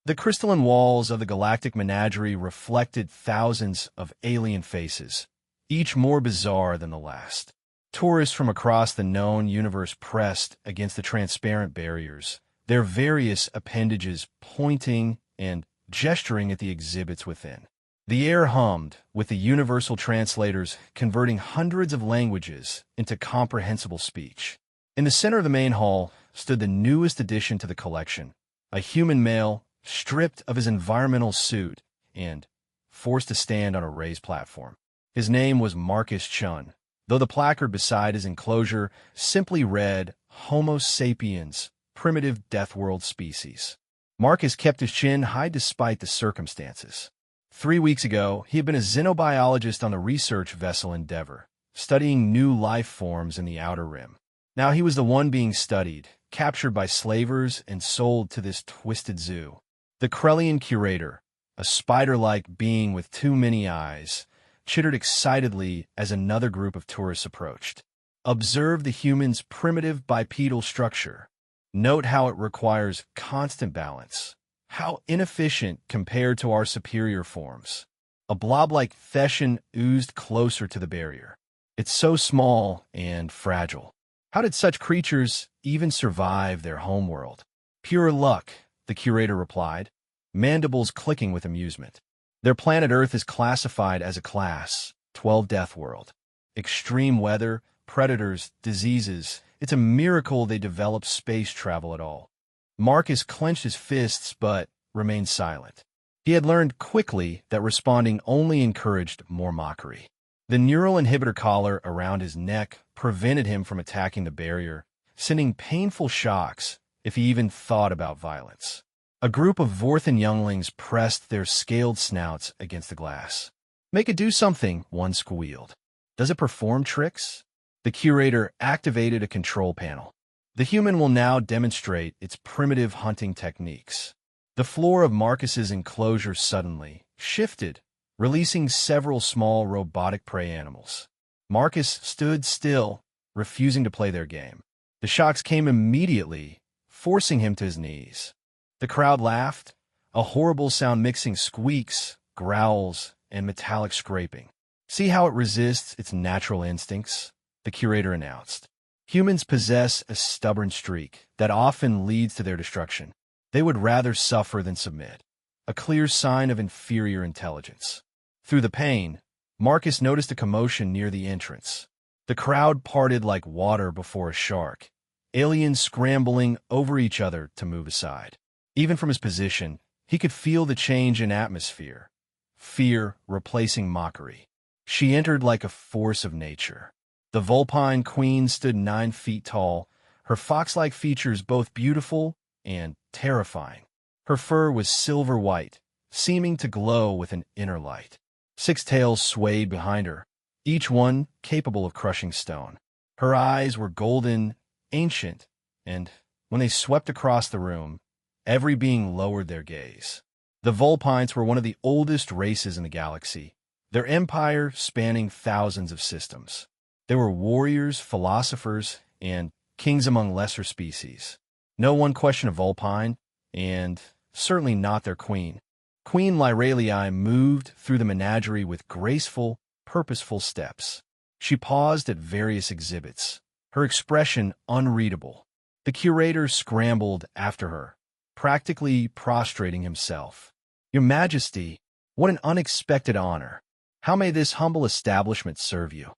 The crystalline walls of the galactic menagerie reflected thousands of alien faces, each more bizarre than the last. Tourists from across the known universe pressed against the transparent barriers, their various appendages pointing and gesturing at the exhibits within. The air hummed, with the universal translators converting hundreds of languages into comprehensible speech. In the center of the main hall stood the newest addition to the collection, a human male stripped of his environmental suit and forced to stand on a raised platform. His name was Marcus Chun, though the placard beside his enclosure simply read Homo sapiens, primitive death world species. Marcus kept his chin high despite the circumstances. 3 weeks ago, he had been a xenobiologist on the research vessel Endeavor, studying new life forms in the Outer Rim. Now he was the one being studied, captured by slavers and sold to this twisted zoo. The Krellian curator, a spider-like being with too many eyes, chittered excitedly as another group of tourists approached. Observe the human's primitive bipedal structure. Note how it requires constant balance. How inefficient compared to our superior forms. A blob-like Theshan oozed closer to the barrier. It's so small and fragile. How did such creatures even survive their homeworld? Pure luck, the curator replied, mandibles clicking with amusement. Their planet Earth is classified as a Class 12 death world. Extreme weather, predators, diseases. It's a miracle they developed space travel at all. Marcus clenched his fists but remained silent. He had learned quickly that responding only encouraged more mockery. The neural inhibitor collar around his neck prevented him from attacking the barrier, sending painful shocks if he even thought about violence. A group of Vorthan younglings pressed their scaled snouts against the glass. "Make it do something," one squealed. "Does it perform tricks?" The curator activated a control panel. The human will now demonstrate its primitive hunting techniques. The floor of Marcus's enclosure suddenly shifted, releasing several small robotic prey animals. Marcus stood still, refusing to play their game. The shocks came immediately, forcing him to his knees. The crowd laughed, a horrible sound mixing squeaks, growls, and metallic scraping. "See how it resists its natural instincts," the curator announced. Humans possess a stubborn streak that often leads to their destruction. They would rather suffer than submit, a clear sign of inferior intelligence. Through the pain, Marcus noticed a commotion near the entrance. The crowd parted like water before a shark, aliens scrambling over each other to move aside. Even from his position, he could feel the change in atmosphere, fear replacing mockery. She entered like a force of nature. The Vulpine queen stood 9 feet tall, her fox-like features both beautiful and terrifying. Her fur was silver white, seeming to glow with an inner light. 6 tails swayed behind her, each one capable of crushing stone. Her eyes were golden, ancient, and when they swept across the room, every being lowered their gaze. The Vulpines were one of the oldest races in the galaxy, their empire spanning thousands of systems. They were warriors, philosophers, and kings among lesser species. No one questioned a Vulpine, and certainly not their queen. Queen Lyralii moved through the menagerie with graceful, purposeful steps. She paused at various exhibits, her expression unreadable. The curator scrambled after her, practically prostrating himself. "Your Majesty, what an unexpected honor. How may this humble establishment serve you?"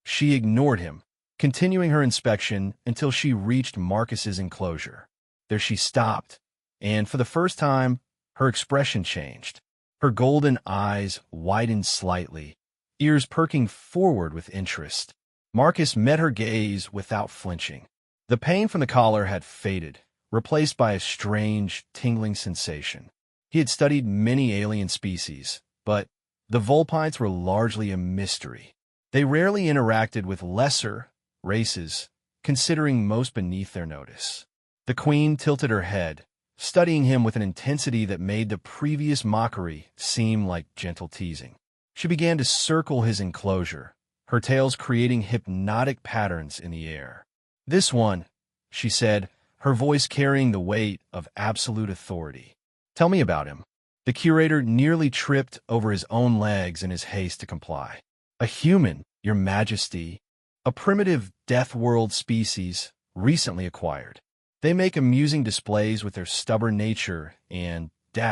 She ignored him, continuing her inspection until she reached Marcus's enclosure. There she stopped, and for the first time, her expression changed. Her golden eyes widened slightly, ears perking forward with interest. Marcus met her gaze without flinching. The pain from the collar had faded, replaced by a strange, tingling sensation. He had studied many alien species, but the Vulpines were largely a mystery. They rarely interacted with lesser races, considering most beneath their notice. The queen tilted her head, studying him with an intensity that made the previous mockery seem like gentle teasing. She began to circle his enclosure, her tails creating hypnotic patterns in the air. "This one," she said, her voice carrying the weight of absolute authority. Tell me about him. The curator nearly tripped over his own legs in his haste to comply. A human, Your Majesty. A primitive death world species, recently acquired. They make amusing displays with their stubborn nature and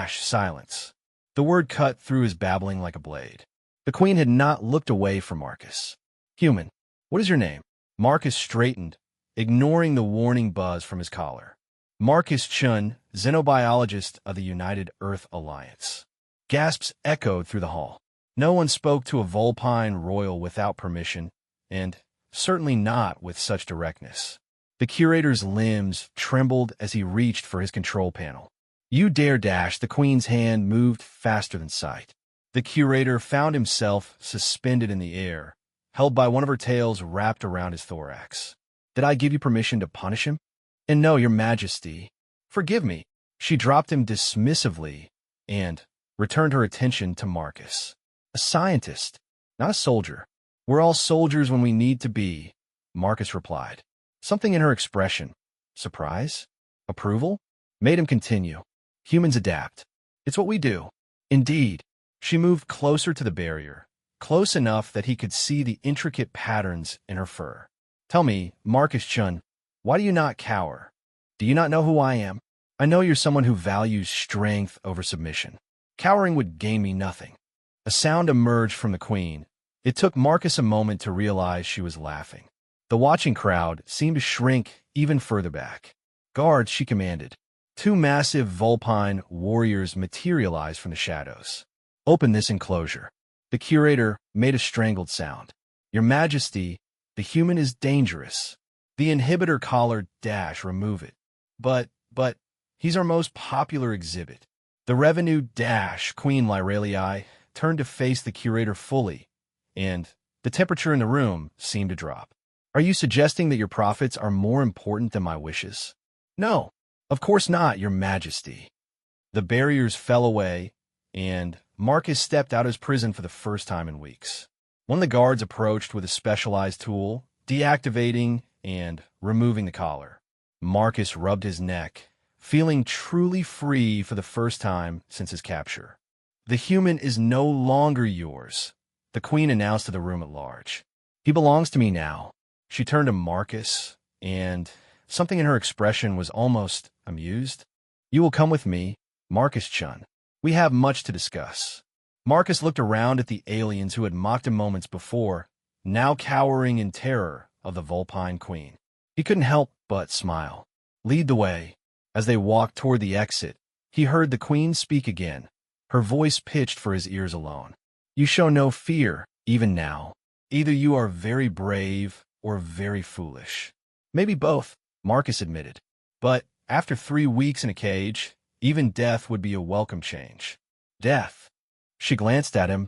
silence. The word cut through his babbling like a blade. The queen had not looked away from Marcus. Human, what is your name? Marcus straightened, ignoring the warning buzz from his collar. Marcus Chun, xenobiologist of the United Earth Alliance. Gasps echoed through the hall. No one spoke to a Vulpine royal without permission, and certainly not with such directness. The curator's limbs trembled as he reached for his control panel. You dare dash! The queen's hand moved faster than sight. The curator found himself suspended in the air, held by one of her tails wrapped around his thorax. Did I give you permission to punish him? And no, Your Majesty. Forgive me. She dropped him dismissively and returned her attention to Marcus. A scientist, not a soldier. We're all soldiers when we need to be, Marcus replied. Something in her expression, surprise, approval, made him continue. Humans adapt. It's what we do. Indeed. She moved closer to the barrier, close enough that he could see the intricate patterns in her fur. Tell me, Marcus Chun, why do you not cower? Do you not know who I am? I know you're someone who values strength over submission. Cowering would gain me nothing. A sound emerged from the queen. It took Marcus a moment to realize she was laughing. The watching crowd seemed to shrink even further back. Guards, she commanded. Two massive Vulpine warriors materialized from the shadows. Open this enclosure. The curator made a strangled sound. Your Majesty, the human is dangerous. The inhibitor collar remove it. But, he's our most popular exhibit. The revenue Queen Lyralii turned to face the curator fully, and the temperature in the room seemed to drop. Are you suggesting that your profits are more important than my wishes? No, of course not, Your Majesty. The barriers fell away, and Marcus stepped out of his prison for the first time in weeks. One of the guards approached with a specialized tool, deactivating and removing the collar. Marcus rubbed his neck, feeling truly free for the first time since his capture. The human is no longer yours, the queen announced to the room at large. He belongs to me now. She turned to Marcus, and something in her expression was almost amused. You will come with me, Marcus Chun. We have much to discuss. Marcus looked around at the aliens who had mocked him moments before, now cowering in terror of the Vulpine queen. He couldn't help but smile. Lead the way. As they walked toward the exit, he heard the queen speak again, her voice pitched for his ears alone. You show no fear, even now. Either you are very brave or very foolish. Maybe both, Marcus admitted. But after 3 weeks in a cage, even death would be a welcome change. Death. She glanced at him,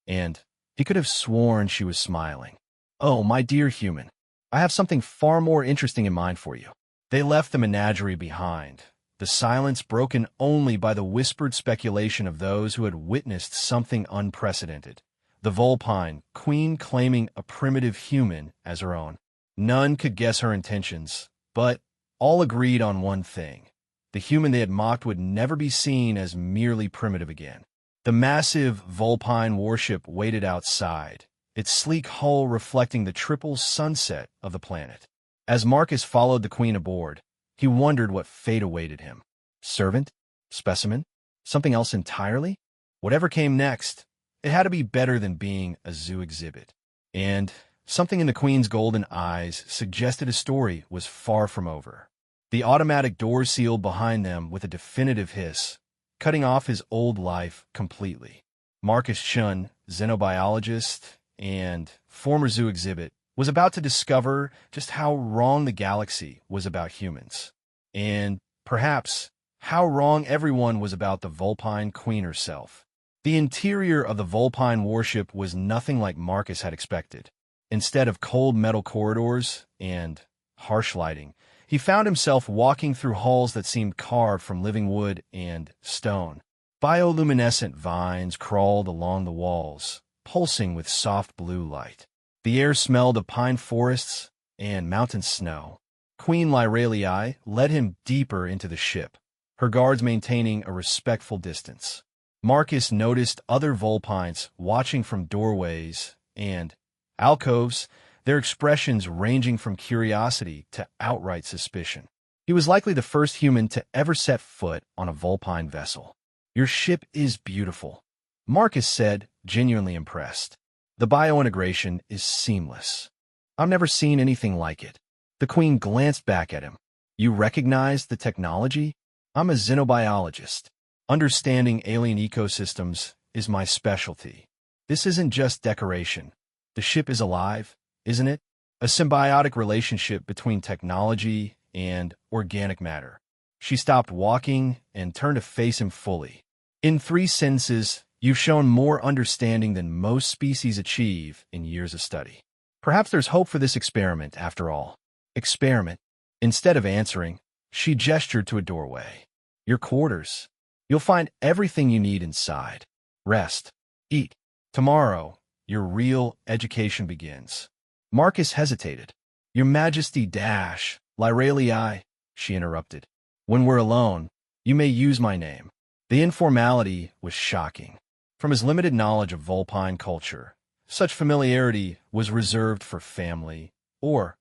and he could have sworn she was smiling. Oh, my dear human, I have something far more interesting in mind for you. They left the menagerie behind, the silence broken only by the whispered speculation of those who had witnessed something unprecedented. The Vulpine queen claiming a primitive human as her own. None could guess her intentions, but all agreed on one thing. The human they had mocked would never be seen as merely primitive again. The massive Vulpine warship waited outside, its sleek hull reflecting the triple sunset of the planet. As Marcus followed the queen aboard, he wondered what fate awaited him. Servant? Specimen? Something else entirely? Whatever came next, it had to be better than being a zoo exhibit. And something in the queen's golden eyes suggested his story was far from over. The automatic door sealed behind them with a definitive hiss, cutting off his old life completely. Marcus Chun, xenobiologist and former zoo exhibit, was about to discover just how wrong the galaxy was about humans. And, perhaps, how wrong everyone was about the Vulpine queen herself. The interior of the Vulpine warship was nothing like Marcus had expected. Instead of cold metal corridors and harsh lighting, he found himself walking through halls that seemed carved from living wood and stone. Bioluminescent vines crawled along the walls, pulsing with soft blue light. The air smelled of pine forests and mountain snow. Queen Lyralii led him deeper into the ship, her guards maintaining a respectful distance. Marcus noticed other Vulpines watching from doorways and alcoves, their expressions ranging from curiosity to outright suspicion. He was likely the first human to ever set foot on a Vulpine vessel. "Your ship is beautiful," Marcus said, genuinely impressed. "The biointegration is seamless. I've never seen anything like it." The Queen glanced back at him. "You recognize the technology? I'm a xenobiologist. Understanding alien ecosystems is my specialty. This isn't just decoration. The ship is alive, isn't it? A symbiotic relationship between technology and organic matter." She stopped walking and turned to face him fully. "In 3 sentences, you've shown more understanding than most species achieve in years of study. Perhaps there's hope for this experiment, after all." "Experiment?" Instead of answering, she gestured to a doorway. "Your quarters. You'll find everything you need inside. Rest. Eat. Tomorrow, your real education begins." Marcus hesitated. "Your Majesty dash, Lyralii," she interrupted. "When we're alone, you may use my name." The informality was shocking. From his limited knowledge of Vulpine culture, such familiarity was reserved for family or